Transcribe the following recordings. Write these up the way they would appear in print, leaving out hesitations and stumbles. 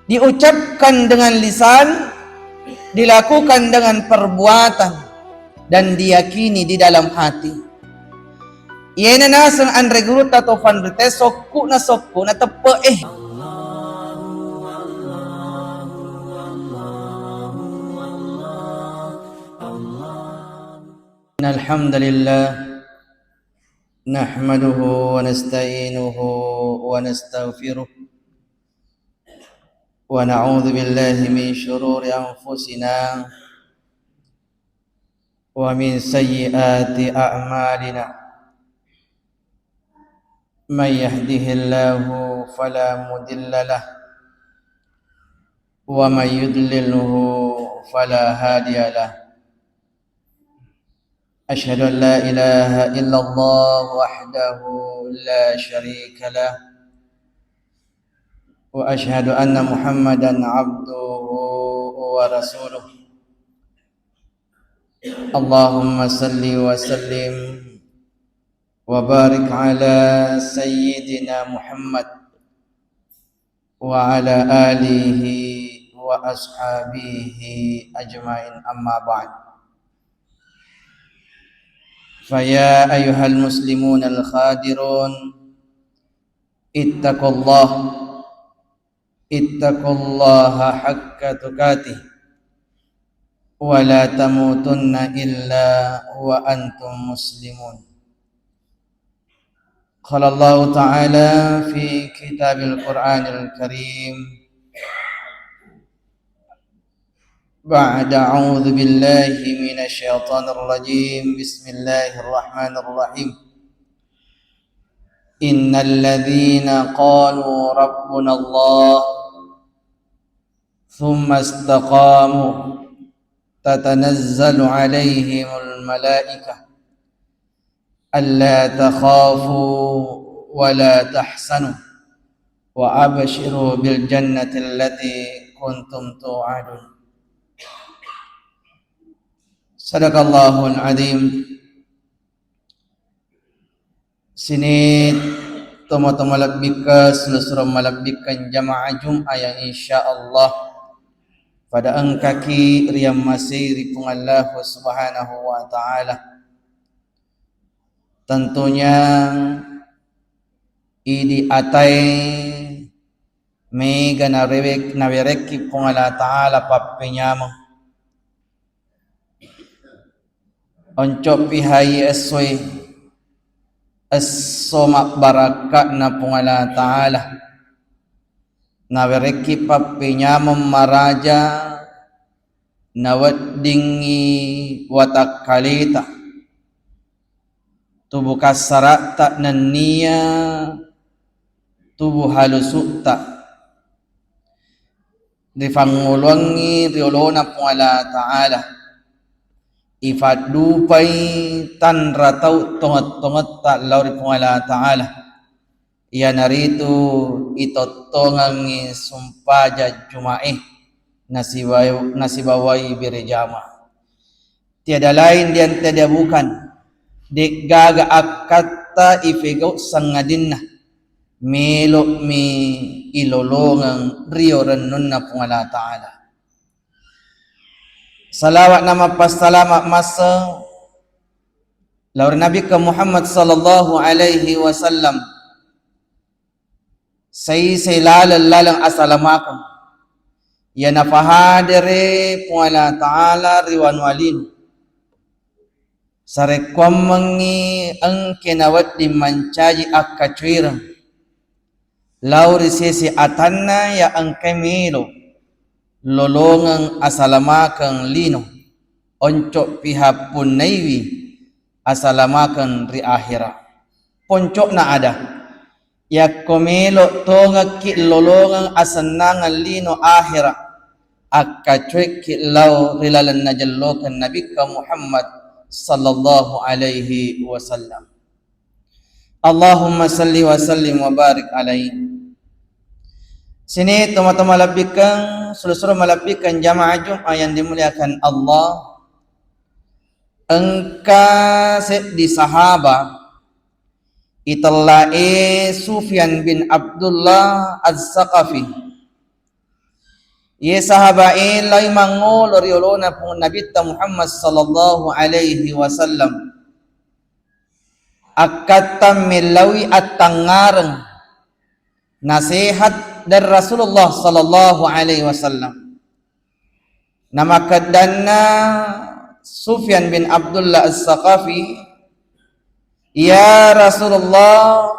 diucapkan dengan lisan, dilakukan dengan perbuatan, dan diyakini di dalam hati. Iyan na sang andre guru tato fanrite sokku na tepe Alhamdulillah nahmaduhu wa nasta'inuhu wa nastaghfiruh wa na'udzu billahi min shururi anfusina wa min sayyiati a'malina. Man yahdihillahu fala mudilla lahu wa man yudlilhu fala hadiya lahu. أشهد أن لا إله إلا الله وحده لا شريك له وأشهد أن محمدا عبده ورسوله. اللهم صل وسلم وبارك على سيدنا محمد وعلى آله وأصحابه أجمعين. أما بعد، فيا أيها المسلمون الخادرون اتقوا الله حق تقاته ولا تموتن إلا وأنتم مسلمون. قال الله تعالى في كتاب القرآن الكريم بعد أعوذ بالله من الشيطان الرجيم بسم الله الرحمن الرحيم. إن الذين قالوا ربنا الله ثم استقاموا تتنزل عليهم الملائكة ألا تخافوا ولا تحزنوا وأبشروا بالجنة التي كنتم توعدون. Sadaqallahul azim. Sini tomo-tomo labbika selusur malabbikan jamaah Jum'ah yang insyaallah pada engkaki riyam masih ripung Allah subhanahu wa ta'ala. Tentunya idi atai mega nawereki pung Allah ta'ala papenyamang oncop pihai esoi somak barakat na pungala ta'ala na wereki papinya memaraja na waddingi watak kalita tubuh kasarata nania tubuh halusukta difangulwangi riolona pungala ta'ala ifat dupai tan ratau tongat tak lauri pungala ta'ala ia naritu itotongangi sumpaja jumaih nasibawai birejama tiada lain dan tiada bukan dek gaga akata ifegau sangadinna melok mi ilolongang rio renunna pungala ta'ala. Salawat nama pasalamat masa laur Nabi ke Muhammad sallallahu alaihi wasallam sai lalang assalamualaikum ya nafahadere puala ta'ala riwan walin sarekwam mengi engke nawat dimancaji akkacuirang laur sesi atanna ya engke milo lolongang asalamakan lino oncok pihak pun naiwi asalamakan ri akhirah poncok na ada ya komelo tonga ki lolongang asanangan lino akhirah akka cuek ki lau rilalan najallokan nabi ka Muhammad sallallahu alaihi wasallam. Allahumma salli wa sallim wa barik alaihi. Sini teman-teman malabbikan seluruh malabbikan jamaah Jum'ah yang dimuliakan Allah. Engka di sahaba itallai Sufyan bin Abdullah Az-Saqafi Ye sahabain lai mangol riolona pun Nabi Muhammad sallallahu alaihi wasallam akatam milawi at-tangarang nasihat dari Rasulullah sallallahu alaihi wasallam. Nama kadanna Sufyan bin Abdullah As-Saqafi, ya Rasulullah,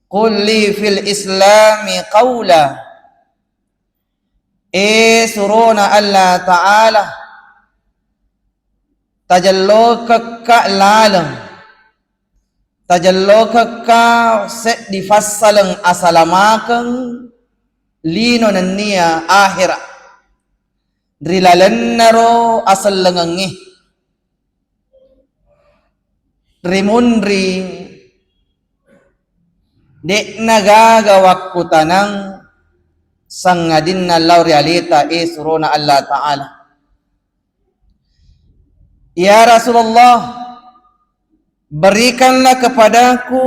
qul li fil islami qawla, suruna Allah Ta'ala tajallo kakka lalang tajallo kakka set difassalang asalamakang lino naniya akhira drilalan naro asal langangi rimunri dek nagagawak kutanang sangadin na law realita suruna Allah Ta'ala. Ya Rasulullah, berikanlah kepadaku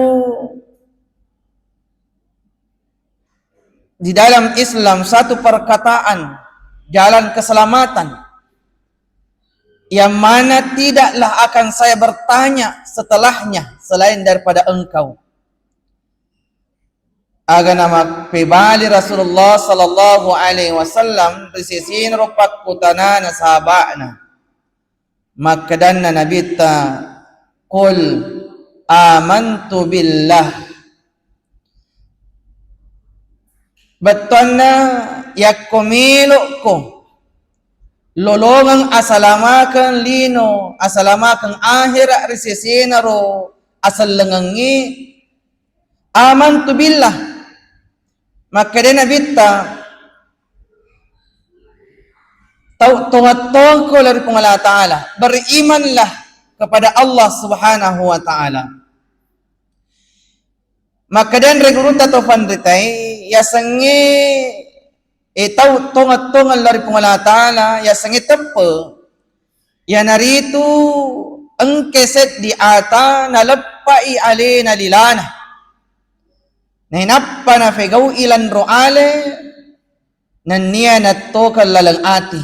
di dalam Islam satu perkataan jalan keselamatan yang mana tidaklah akan saya bertanya setelahnya selain daripada engkau. Aga nama pebali Rasulullah sallallahu alaihi wasallam risisin rupak kutana na sahabana makkadanna nabita qul amantu billah, batana yakumilo ko lolongang asalamakan lino asalamakan akhira risisin ro asal lengangi amantu billah. Maka dia nabita tungat-tungat ko dari Allah Ta'ala, berimanlah kepada Allah Subhanahu wa Ta'ala. Maka dia reguruta to pandritai ya sangi tungat-tungat dari Allah Ta'ala ya sangi tepe ya naritu engkeset di ata nalapai alena lilana nahinappa na fegaw ilan roale naniya natokal lalang ati.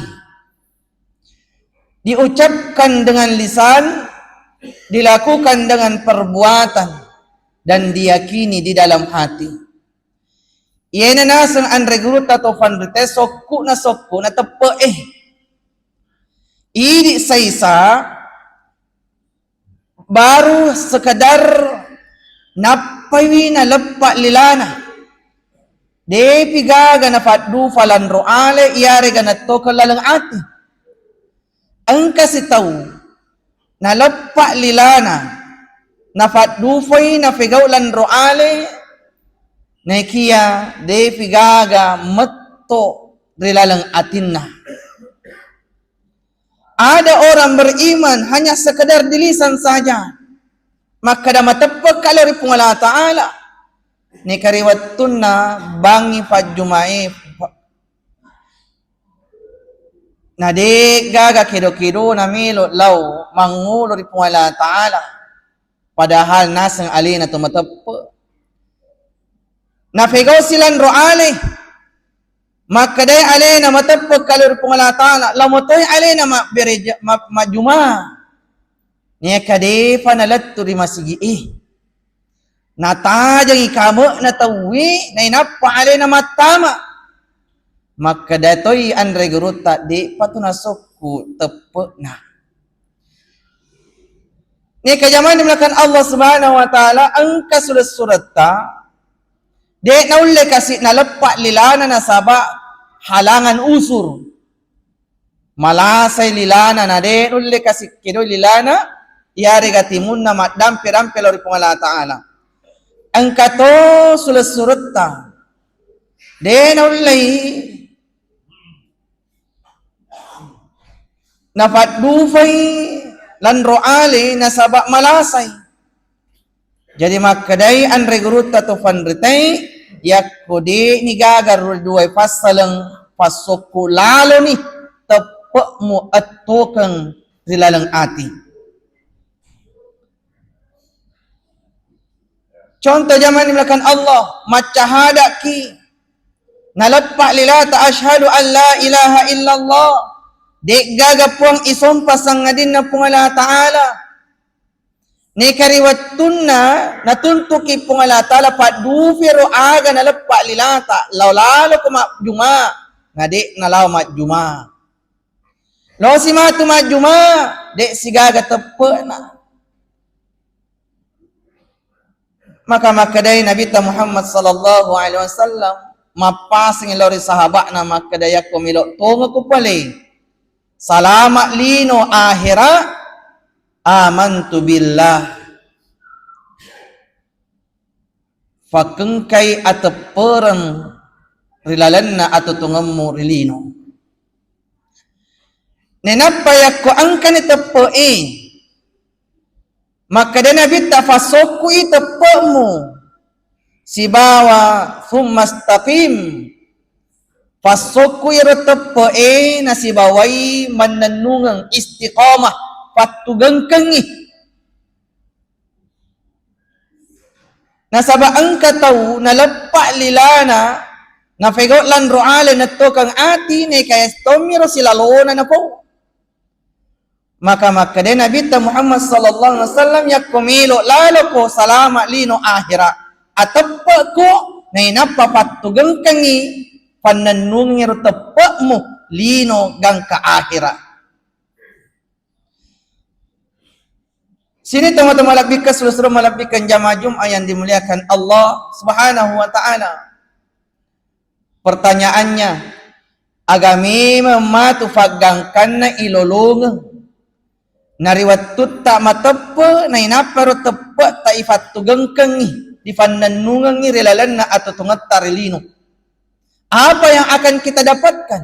Diucapkan dengan lisan, dilakukan dengan perbuatan, dan diyakini di dalam hati. Iyan na nasang anregrut ato fanrite sokku na tepe idi sa isa baru sekadar napay na lepak lilana de pigaga na fatdu falan roale iyare ganatto kalalang ati ang kasitaw na lepak lilana na fatdu fay na figaw lan roale na ikiya de pigaga matto rilalang atin na. Ada orang beriman hanya sekadar di lisan saja, maka dah matapag kalari pong Allah Ta'ala ni kariwatun na bangi padjumai na di gaga kido-kido na milot law mangulo ri pong Allah Ta'ala padahal nasang alin na tumatapag nafigaw silang roale maka day alin na matapag kalari pong Allah Ta'ala lamotoy alin na majuma niya kadefa nalatto di masigi natajang ikamo na tawi na inapaali na matama maka datoy andre guruta di patunasokku tepe na niya kajaman dimulakan Allah subhanahu wa ta'ala ang kasulat-surata di naule kasi nalapak lilana na saba halangan usur malasay lilana na di naule kasi kido lilana yari gatimun na matdampi-dampi lori pong Allah Ta'ala. Ang kato sulat-surat ta. Den ulay nafatdufay lanroale na sabak malasay. Jadi makaday an regruta to fanritay yakudi ni gagar duay pasalang pasoko lalo ni tapo mo at tukang rilalang ati. Contoh zaman dimulakan Allah macahada ki nalappa lilata ashhadu an la ilaha illallah dek gagapuang isompa sangadin na pungala ta'ala ni kariwatunna natuntuki pungala ta'ala padufiro aga nalappa lilata lawlalo kuma juma ngade nalaw mat juma lo si matu mat juma dek sigaga tepe na maka makadai Nabi Muhammad sallallahu alaihi wasallam mapasing lori sahabat na makadaya kumilo tungo ko pali salamat lino akhira amantu billah fakengkai ateperan rilalanna atau tungammu rilino nenapayak ko angkan itepe maka dan Nabi tafasoku itepemu si bawa thumastaqim fasoku irtepe na si bawai mananungang istiqamah patugangkengi nasaba angka tahu nalappa lilana na fegot lan roale na to kang ati ne kaya stomiro silalona na po maka din Nabi Muhammad sallallahu alaihi wasallam yakumilo lalo ko salama lino akhira atappa ko na inapapatugang kangi pananungir tappa mo lino gang ka akhira sini teman-teman malabik ka seluruh malabik kan jamaah Jumat yang dimuliakan Allah Subhanahu wa taala pertanyaannya agami mematu fagangkan na ilolong nariwat tutta matappa na inaparo tappa taifat tugangkengi di pananungangi relalan na atau tungat tarilino apa yang akan kita dapatkan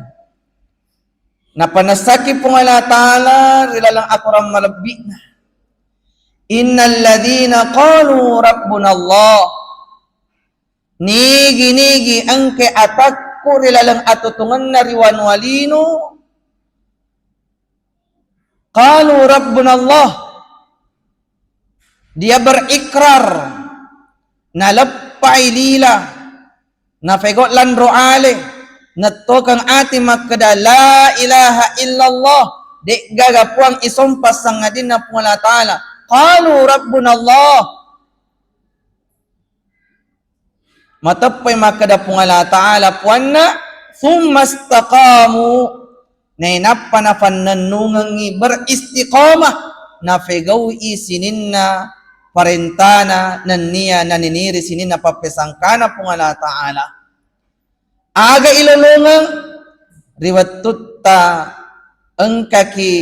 na panasaki pungala ta'ala relalang akuram malabik na innal ladhina qalu rabbuna Allah nigi angke atakku relalang atau tungan nariwan walino qalu rabbuna Allah dia berikrar nalappai lila na fegot lan roale natokang ati makada la ilaha illallah dek gagapuang isompas sangadin na pungala ta'ala qalu rabbuna Allah matapay makada pungala ta'ala puanna thumastaqamu na inapanapan nanungangi beristiqamah na fegaw isinin na parentana naniya naniniri sinin na papesangkana pungala ta'ala aga ilulungang riwat tutta engkaki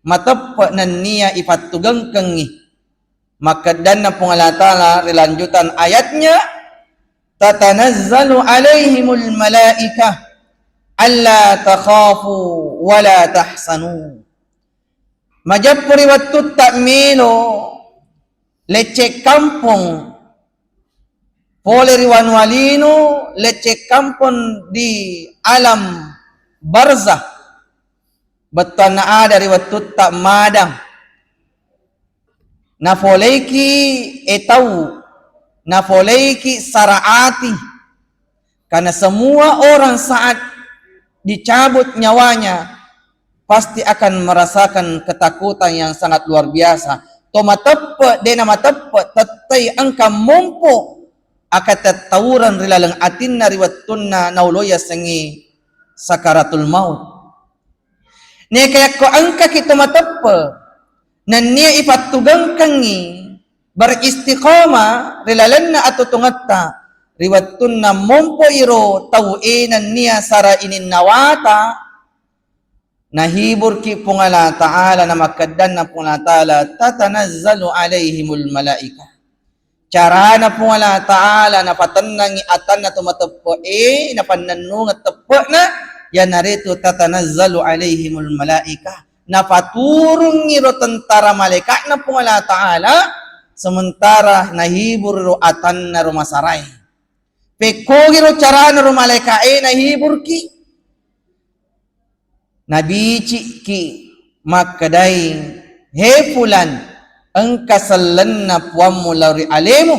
matapa naniya ipatugang kengi maka dan na pungala ta'ala rilanjutan ayatnya tatanazzalu alaihimul malaikah alla takhafu wala tahsanu majapuri wattu ta'milo lecce kampung poleriwan walino lecce kampung di alam barzah betul na ada riwattu ta'madang na foleki etau na foleki saraati karena semua orang saat dicabut nyawanya pasti akan merasakan ketakutan yang sangat luar biasa to matappa dena matappa tatay angka mompo akat tawuran rilalang atin na riwattunna nauloya sangi sakaratul maut ne kaya ko angka kita matappa nan niya ipatugang kangi beristiqamah rilalanna atau tungatta riwattunna mompo iro tawinan niya sara inin nawata nahibur ki pungala ta'ala na makaddan na pungala ta'ala tatanazzalu alaihimul malaika cara na pungala ta'ala na patannangi atan na tumatappo na pananung at tappo na yan narito tatanazzalu alaihimul malaika na paturong iro tentara malaikat na pungala ta'ala sementara nahibur ro atan na rumasaray pekogiro cara na rumalekae na hibur ki nabici ki makadai he fulan ang kasalan na puwam mo lari alemo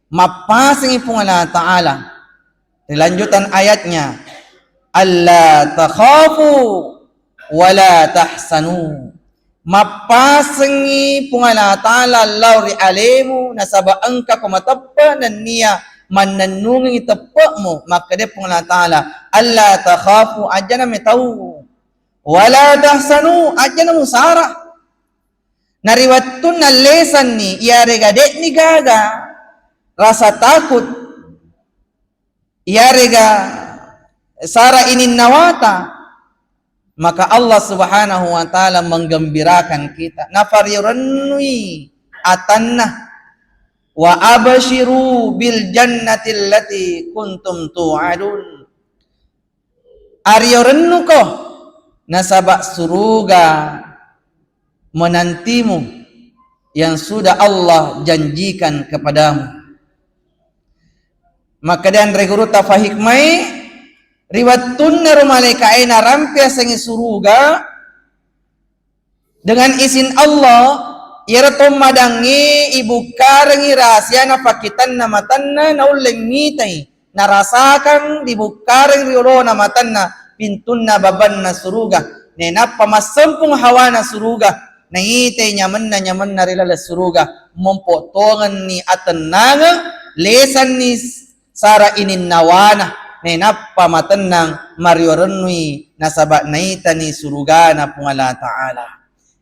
mapasing ipong Allah Ta'ala Lanjutan ayatnya, alla takhafu wala tahsanu. Mapasengi pungala ta'ala lauri alemu nasaba angka kumatappa dan niya mananungi tepakmu, maka dia pungala ta'ala alla takhafu ajana metau wala tahsanu ajana musarah. Nariwatun na lesan ni iyare gadek ni gaga rasa takut iyare ga sara inin nawata, maka Allah Subhanahu wa taala menggembirakan kita. Nafariranui atanna wa abshiru bil jannati allati kuntum tu'adun. Aryorennu ko nasaba suruga menantimu yang sudah Allah janjikan kepadamu. Maka dan reguru tafahikmai riwatun rumalaika aina rampia sangi suruga dengan izin Allah irato madangi ibu karengi rahasia na pakitan na matanna na uleng ngitai narasakan ibu kareng rioro na matanna pintun na baban na suruga nena pamasampung hawa na suruga na ngitai nyaman na rilala suruga mempotongan ni atenanga lesan ni sara inin nawana nenapa matenang mariorenui nasabak naita ni suruga na pungala ta'ala.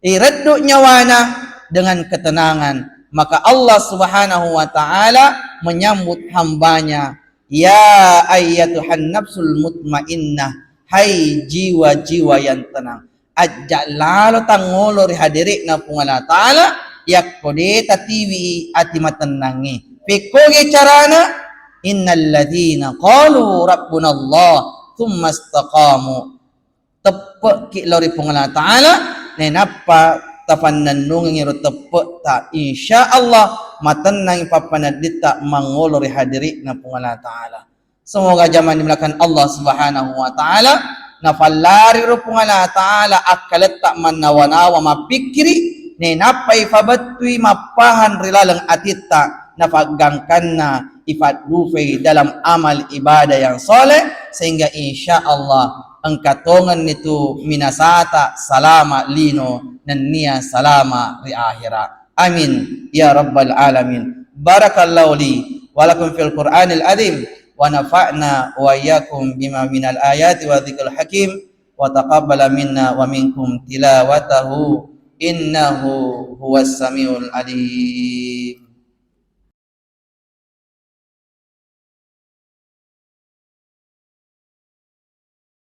Iraddu nyawana dengan ketenangan, maka Allah Subhanahu wa taala menyambut hambanya, ya ayyatuhan nafsul mutmainnah, hai jiwa-jiwa yang tenang, ajak lalu tangolo rihadirik na pungala ta'ala yak kode tatiwi ati matenangi pikoge carana innal ladzina qalu rabbuna Allah thumma istaqamu tepe ki lori pungala ta'ala nenapa tafanannung ngiro tepe ta insyaallah matenang papanadita mangolori hadiri na pungala ta'ala. Semoga zaman dimulakan Allah Subhanahu wa taala nafallari ro pungala ta'ala akalet tak manawanawa mapikiri nenapa ifabatui mapahan rilalang atita nafagangkanna ifat dufai dalam amal ibadah yang soleh sehingga insyaallah angkatongan itu minasata salama lino dan niya salama di akhirat. Amin ya rabbal alamin. Barakallahu li wa lakum fil Qur'anil azim wa nafa'na wa iyyakum bima minal ayati wa dzikril hakim wa taqabbala minna wa minkum tilawatahu innahu huwas samiul alim.